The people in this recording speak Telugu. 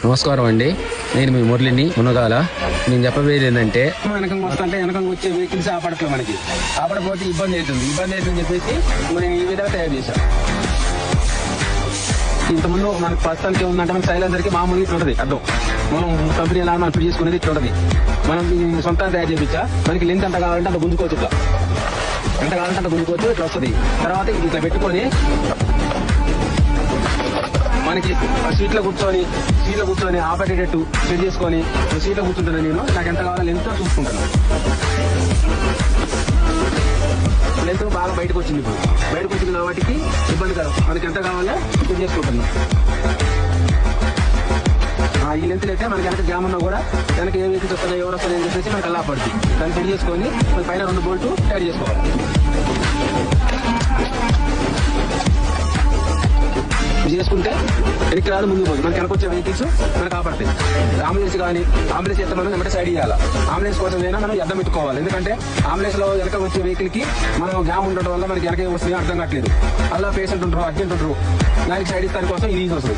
నమస్కారం అండి, నేను మీ మురళిని మునగాల. నేను చెప్పబోయేది ఏంటంటే, వెనక వస్తుంటే వెనక వచ్చే వెహికల్స్ ఆపడట్లేదు. మనకి ఆపడపోతే ఇబ్బంది అవుతుంది చెప్పేసి మనం ఈ విధంగా తయారు చేశాం. ఇంతకుముందు మనకు ప్రస్తుతానికి ఉందంటే మన సైలెన్సర్కి మామూలుగా ఇట్లా ఉంటుంది అర్థం. మనం కంపెనీ ఎలా మనం ఫిట్ చేసుకునేది ఇట్లా ఉంటుంది. మనం సొంతంగా తయారు చేయించా. మనకి లెంత్ ఎంత కావాలంటే అంత గుంజుకోవచ్చు. ఇట్లా ఎంత కావాలంటే అంత గుంజుకోవచ్చు. ఇట్లా వస్తుంది. తర్వాత ఇట్లా పెట్టుకొని మనకి సీట్లో కూర్చొని ఆపేటట్టు సెట్ చేసుకొని సీట్లో కూర్చుంటాను. నేను నాకు ఎంత కావాలో ఎంతో చూసుకుంటాను. లెంత్ బాగా బయటకు వచ్చింది. ఇప్పుడు బయటకు వచ్చింది కాబట్టి ఇబ్బంది కాదు. మనకి ఎంత కావాలో సెట్ చేసుకుంటున్నాం. ఈ లెంత్ అయితే మనకి వెనక జామ్ ఉన్నా కూడా వెనక ఏ వెహికల్స్ వస్తున్నాయి, ఎవరు వస్తున్నాయి అని చెప్పేసి మనకి అలా పడుతుంది. దాన్ని సెట్ చేసుకొని మన పైన 2 బోల్ట్ టైట్ చేసుకోవాలి. చేసుకుంటే వెనక్కి రాదు, ముందుకు పోదు. మనకి వెనకొచ్చే వెహికల్స్ మనకు కాపాడుతాయి. అంబులెన్స్ కానీ అంబులెన్స్ ఎత్తే మనం వెంటనే సైడ్ చేయాలి. అంబులెన్స్ కోసం అయినా మనం అర్థం పెట్టుకోవాలి. ఎందుకంటే అంబులెన్స్ లో వెనక వచ్చే వెహికల్ కి మనం జామ్ ఉండడం వల్ల మనకి వెనక వస్తుంది అర్థం కావట్లేదు. అలా పేషెంట్ ఉంటారు, అర్జెంట్ ఉంటారు. దానికి సైడ్ ఇస్తాని కోసం ఇది వస్తుంది.